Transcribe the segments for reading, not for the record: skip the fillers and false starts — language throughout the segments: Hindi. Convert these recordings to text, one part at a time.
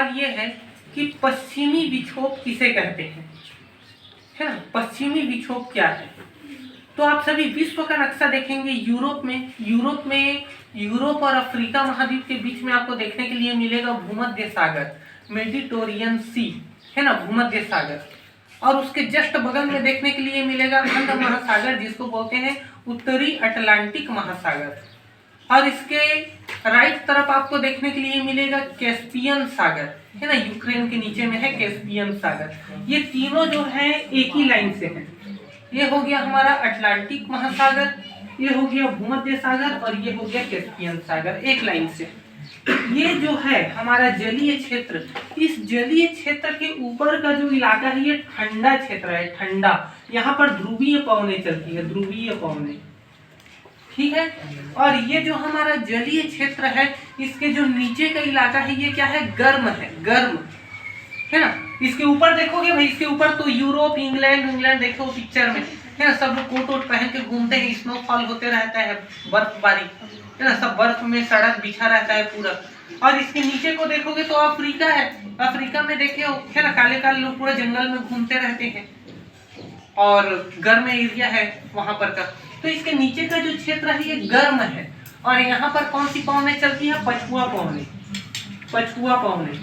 सवाल ये है कि पश्चिमी विक्षोभ किसे कहते हैं, है ना। पश्चिमी विक्षोभ क्या है? तो आप सभी विश्व का नक्शा देखेंगे, यूरोप और अफ्रीका महाद्वीप के बीच में आपको देखने के लिए मिलेगा भूमध्य सागर, मेडिटेरियन सी, है ना, भूमध्य सागर। और उसके जस्ट बगल में देखने के लिए मिलेगा अंध महासागर, जिसको बोलते हैं उत्तरी अटलांटिक महासागर। और इसके राइट तरफ आपको देखने के लिए मिलेगा कैस्पियन सागर, है ना, यूक्रेन के नीचे में है कैस्पियन सागर। ये तीनों जो है एक ही लाइन से है। ये हो गया हमारा अटलांटिक महासागर, ये हो गया भूमध्य सागर और ये हो गया कैस्पियन सागर, एक लाइन से। ये जो है हमारा जलीय क्षेत्र, इस जलीय क्षेत्र के ऊपर का जो इलाका है ये ठंडा क्षेत्र है, ठंडा। यहाँ पर ध्रुवीय पवनें चलती है, ध्रुवीय पवनें, ठीक है। और ये जो हमारा जलीय क्षेत्र है, इसके जो नीचे का इलाका है ये क्या है, गर्म है, गर्म, है ना। इसके ऊपर देखोगे भाई, इसके ऊपर तो यूरोप, इंग्लैंड देखो पिक्चर में, है ना, सब लोग कोट वोट पहन के घूमते हैं, स्नोफॉल होते रहता है, बर्फबारी, है ना, सब बर्फ में सड़क बिछा रहता है पूरा। और इसके नीचे को देखोगे तो अफ्रीका है, अफ्रीका में देखे हो, है ना, काले काले लोग पूरे जंगल में घूमते रहते हैं और गर्म एरिया है वहां पर का। तो इसके नीचे का जो क्षेत्र है ये गर्म है। और यहाँ पर कौन सी पवनें चलती है, पछुआ पवनें, पछुआ पवनें,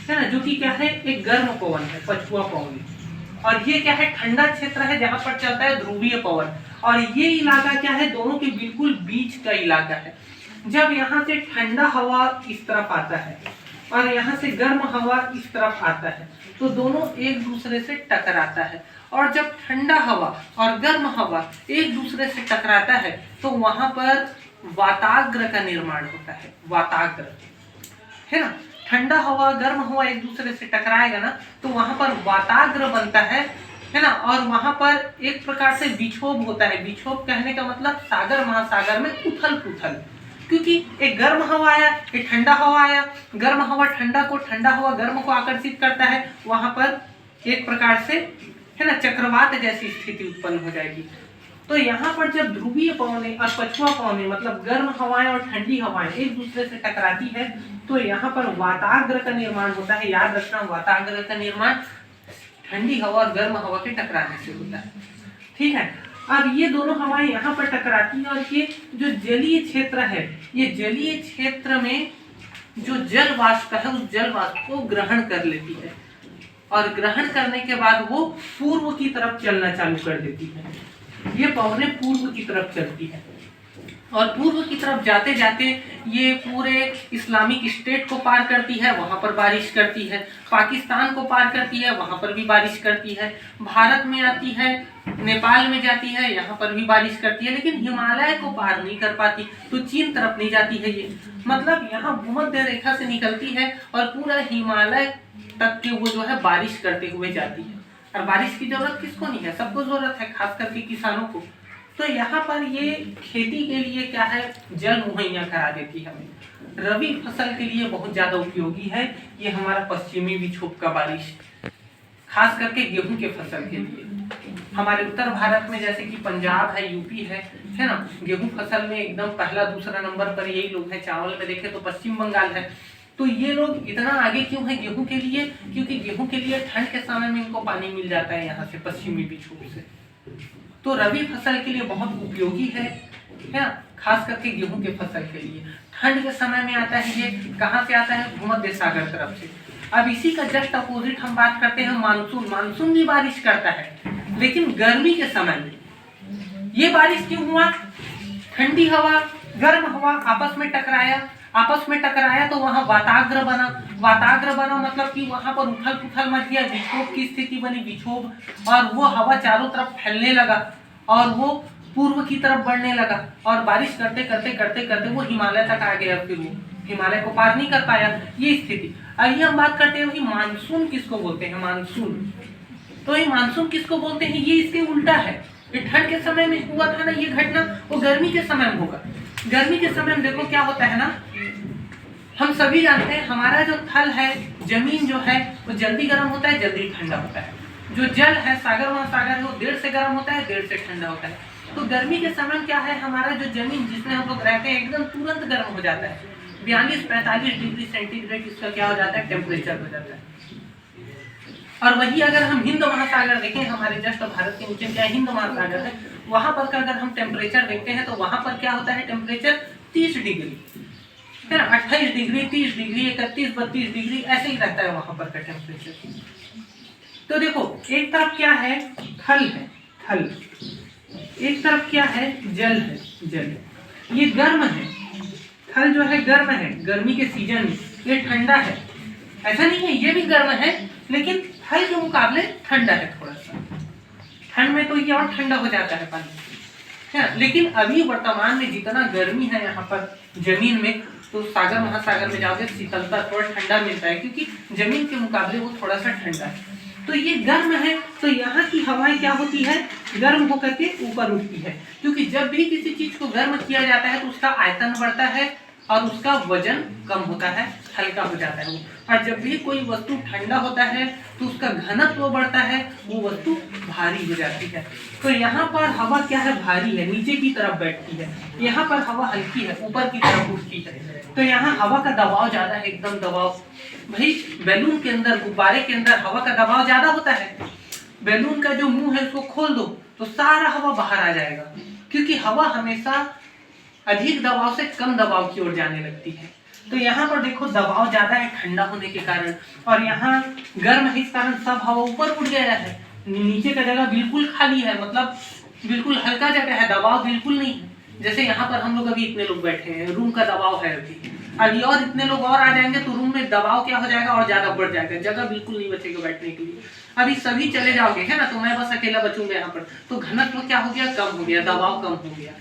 है ना, जो कि क्या है, एक गर्म पवन है, पछुआ पवनें। और ये क्या है, ठंडा क्षेत्र है जहां पर चलता है ध्रुवीय पवन। और ये इलाका क्या है, दोनों के बिल्कुल बीच का इलाका है। जब यहाँ से ठंडा हवा इस तरफ आता है और यहाँ से गर्म हवा इस तरफ आता है, तो दोनों एक दूसरे से टकराता है। और जब ठंडा हवा और गर्म हवा एक दूसरे से टकराता है तो वहां पर वाताग्र का निर्माण होता है, वाताग्र, है ना। ठंडा हवा गर्म हवा एक दूसरे से टकराएगा ना तो वहां पर वाताग्र बनता है ना। और वहां पर एक प्रकार से विक्षोभ होता है। विक्षोभ कहने का मतलब सागर महासागर में उथल पुथल, क्योंकि एक गर्म हवा आया, एक ठंडा हवा आया, गर्म हवा ठंडा को, ठंडा हवा गर्म को आकर्षित करता है, वहां पर एक प्रकार से, है ना, चक्रवात जैसी स्थिति उत्पन्न हो जाएगी। तो यहाँ पर जब ध्रुवीय पवनें और पछुआ पवनें, मतलब गर्म हवाएं और ठंडी हवाएं एक दूसरे से टकराती है तो यहाँ पर वाताग्र का निर्माण होता है। याद रखना, वाताग्र का निर्माण ठंडी हवा और गर्म हवा के टकराने से होता है, ठीक है। अब ये दोनों हवाएं यहाँ पर टकराती है और ये जो जलीय क्षेत्र है, ये जलीय क्षेत्र में जो जल वाष्प है उस जल वाष्प को ग्रहण कर लेती है और ग्रहण करने के बाद वो पूर्व की तरफ चलना चालू कर देती है। ये पवनें पूर्व की तरफ चलती है और पूर्व की तरफ जाते जाते ये पूरे इस्लामिक स्टेट को पार करती है, वहां पर बारिश करती है। पाकिस्तान को पार करती है, वहां पर भी बारिश करती है। भारत में आती है, नेपाल में जाती है, यहाँ पर भी बारिश करती है। लेकिन हिमालय को पार नहीं कर पाती, तो चीन तरफ नहीं जाती है ये। मतलब यहाँ भूमध्य रेखा से निकलती है और पूरा हिमालय तक के वो जो है बारिश करते हुए जाती है। और बारिश की जरूरत किसको नहीं है, सबको जरूरत है, खास करके किसानों को। तो यहाँ पर ये खेती के लिए क्या है, जल मुहैया करा देती है हमें। रबी फसल के लिए बहुत ज्यादा उपयोगी है ये हमारा पश्चिमी विक्षोभ का बारिश, खास करके गेहूं के फसल के लिए। हमारे उत्तर भारत में जैसे कि पंजाब है, यूपी है ना, गेहूं फसल में एकदम पहला दूसरा नंबर पर यही लोग हैं। चावल में देखें तो पश्चिम बंगाल है। तो ये लोग इतना आगे क्यों है गेहूं के लिए, क्योंकि गेहूं के लिए ठंड के समय में इनको पानी मिल जाता है यहाँ से पश्चिमी विक्षोभ से। तो रबी फसल के लिए बहुत उपयोगी है ना, खास करके गेहूं के फसल के लिए। ठंड के समय में आता है, ये कहाँ से आता है, भूमध्य सागर तरफ से। अब इसी का जस्ट अपोजिट हम बात करते हैं मानसून। मानसून भी बारिश करता है, लेकिन गर्मी के समय में। ये बारिश क्यों हुआ, ठंडी हवा गर्म हवा आपस में टकराया तो वहां वाताग्र बना। वाताग्र बना मतलब कि वहां पर उथल पुथल मच गया, विक्षोभ की स्थिति बनी, विक्षोभ, और वो हवा चारों तरफ फैलने लगा और वो पूर्व की तरफ बढ़ने लगा और बारिश करते करते करते करते वो हिमालय तक आ गया। फिर वो हिमालय को पार नहीं कर पाया, ये स्थिति। अभी हम बात करते हैं कि मानसून किसको बोलते हैं, मानसून। तो ये मानसून किसको बोलते हैं, ये इसके उल्टा है। ये ठंड के समय में हुआ था ना ये घटना, वो गर्मी के समय में होगा। गर्मी के समय में देखो क्या होता है ना, हम सभी जानते हैं हमारा जो थल है, जमीन जो है, वो जल्दी गर्म होता है, जल्दी ठंडा होता है। जो जल है, सागर महासागर है, वो देर से गर्म होता है, देर से ठंडा होता है। तो गर्मी के समय क्या है, हमारा जो जमीन जिसमें हम लोग रहते हैं एकदम तुरंत गर्म हो जाता है। 42-45 डिग्री सेंटीग्रेड इसका क्या हो जाता है, टेम्परेचर हो जाता है। और वही अगर हम हिंद महासागर देखें, हमारे जस्ट भारत के नीचे क्या हिंद महासागर है, वहां पर का अगर हम टेम्परेचर देखते हैं तो वहां पर क्या होता है टेम्परेचर 30 डिग्री, है ना, 28 डिग्री, 30 डिग्री, 31-32 डिग्री ऐसे ही रहता है वहां पर का टेम्परेचर। तो देखो एक तरफ क्या है, थल है, थल, एक तरफ क्या है, जल है, जल। ये गर्म है, थल जो है गर्म है, गर्मी के सीजन में। ये ठंडा है, ऐसा नहीं है ये भी गर्म है, लेकिन थल के मुकाबले ठंडा है थोड़ा सा। ठंड में तो ये और ठंडा हो जाता है पानी, है ना। लेकिन अभी वर्तमान में जितना गर्मी है यहाँ पर जमीन में, तो सागर महासागर में जाओगे शीतलता, थोड़ा ठंडा मिलता है, क्योंकि जमीन के मुकाबले वो थोड़ा सा ठंडा है। तो ये गर्म है, तो यहाँ की हवाएं क्या होती है, गर्म होकर के ऊपर उठती है। क्योंकि जब भी किसी चीज को गर्म किया जाता है तो उसका आयतन बढ़ता है और उसका वजन कम होता है, हल्का हो जाता है वो। और जब भी कोई वस्तु ठंडा होता है तो उसका घनत्व बढ़ता है, वो वस्तु भारी हो जाती है। तो यहाँ पर हवा क्या है, भारी है, नीचे की तरफ बैठती है। यहाँ पर हवा हल्की है, ऊपर की तरफ उठती है। तो यहाँ हवा का दबाव ज्यादा है, एकदम दबाव। भाई बैलून के अंदर, गुब्बारे के अंदर हवा का दबाव ज्यादा होता है। बैलून का जो मुंह है उसको खोल दो तो सारा हवा बाहर आ जाएगा, क्योंकि हवा हमेशा अधिक दबाव से कम दबाव की ओर जाने लगती है। तो यहाँ पर देखो दबाव ज्यादा है ठंडा होने के कारण, और यहाँ गर्म है, इस कारण सब हवा ऊपर उठ गया है। नीचे का जगह बिल्कुल खाली है, मतलब बिल्कुल हल्का जगह है, दबाव बिल्कुल नहीं है। जैसे यहाँ पर हम लोग अभी इतने लोग बैठे हैं, रूम का दबाव है अभी और इतने लोग और आ जाएंगे तो रूम में दबाव क्या हो जाएगा, और ज्यादा बढ़ जाएगा, जगह बिल्कुल नहीं बचेगा बैठने के लिए। अभी सभी चले जाओगे, है ना, तो मैं बस अकेला बचूंगा यहाँ पर, तो घनत्व क्या हो गया, कम हो गया, दबाव कम हो गया।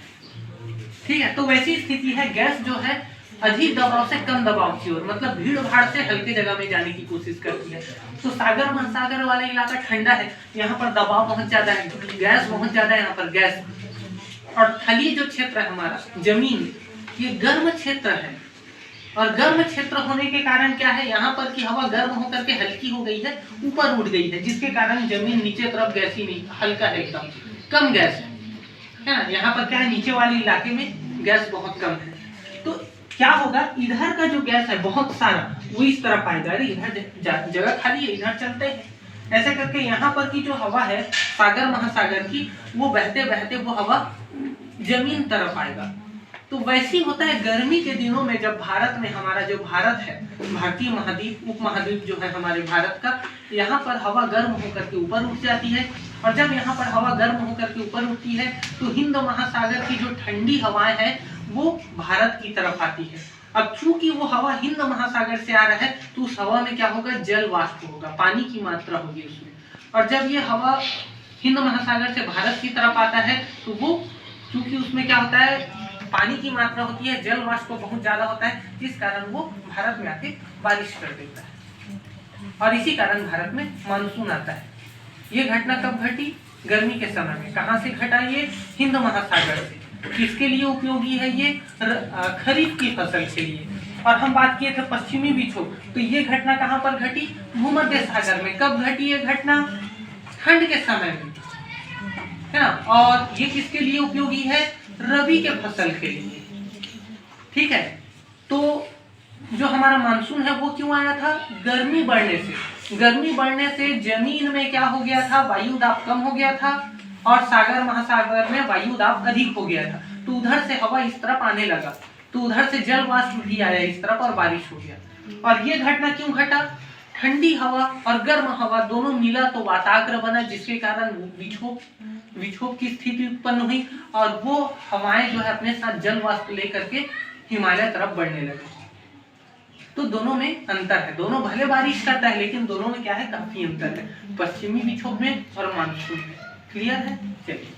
ठीक है, तो वैसी स्थिति है, गैस जो है अधिक दबाव से कम दबाव की ओर, मतलब भीड़ भाड़ से हल्के जगह में जाने की कोशिश करती है। तो सागर महासागर वाला इलाका ठंडा है, यहाँ पर दबाव बहुत ज्यादा है, गैस बहुत ज्यादा है यहाँ पर, गैस। और थलीय जो क्षेत्र है हमारा जमीन, ये गर्म क्षेत्र है, और गर्म क्षेत्र होने के कारण क्या है, यहाँ पर की हवा गर्म होकर के हल्की हो गई है, ऊपर उठ गई है, जिसके कारण जमीन नीचे तरफ गैस ही नहीं, हल्का है एकदम, कम गैस है ना। यहाँ पर क्या है, नीचे वाले इलाके में गैस बहुत कम है। तो क्या होगा, इधर का जो गैस है बहुत सारा, वो इस तरफ आएगा, अरे इधर जगह खाली है, इधर चलते हैं। ऐसे करके यहाँ पर की जो हवा है सागर महासागर की, वो बहते बहते वो हवा जमीन तरफ आएगा। तो वैसे ही होता है गर्मी के दिनों में, जब भारत में, हमारा जो भारत है, भारतीय महाद्वीप, उपमहाद्वीप जो है हमारे भारत का, यहाँ पर हवा गर्म होकर के ऊपर उठ जाती है। और जब यहाँ पर हवा गर्म होकर के ऊपर उठती है तो हिंद महासागर की जो ठंडी हवाएं हैं वो भारत की तरफ आती है। अब चूंकि वो हवा हिंद महासागर से आ रहा है तो उस हवा में क्या होगा, जल वाष्प होगा, पानी की मात्रा होगी उसमें। और जब ये हवा हिंद महासागर से भारत की तरफ आता है तो वो चूंकि उसमें क्या होता है, पानी की मात्रा होती है, जल वाष्प बहुत ज्यादा होता है, जिस कारण वो भारत में आके बारिश कर देता है। और इसी कारण भारत में मानसून आता है। ये घटना कब घटी, गर्मी के समय में। कहाँ से घटा, ये हिंद महासागर से। किसके लिए उपयोगी है ये, खरीफ की फसल के लिए। और हम बात किए थे पश्चिमी विक्षोभ, तो ये घटना कहाँ पर घटी, भूमध्य सागर में। कब घटी ये घटना, ठंड के समय में, है ना। और ये किसके लिए उपयोगी है, रबी के फसल के लिए। ठीक है, तो जो हमारा मानसून है वो क्यों आया था, गर्मी बढ़ने से। गर्मी बढ़ने से जमीन में क्या हो गया था, वायु दाब कम हो गया था, और सागर महासागर में वायु दाब अधिक हो गया था। तो उधर से हवा इस तरफ आने लगा, तो उधर से जल वाष्प भी आया इस तरफ और बारिश हो गया। और ये घटना क्यों घटा, ठंडी हवा और गर्म हवा दोनों मिला तो वाताग्र बना, जिसके कारण विक्षोभ की स्थिति उत्पन्न हुई, और वो हवाएं जो है अपने साथ जल वाष्प लेकर के हिमालय तरफ बढ़ने लगे। तो दोनों में अंतर है, दोनों भले बारिश करता है लेकिन दोनों में क्या है, काफी अंतर है, पश्चिमी विक्षोभ में और मानसून में। क्लियर है, चलिए।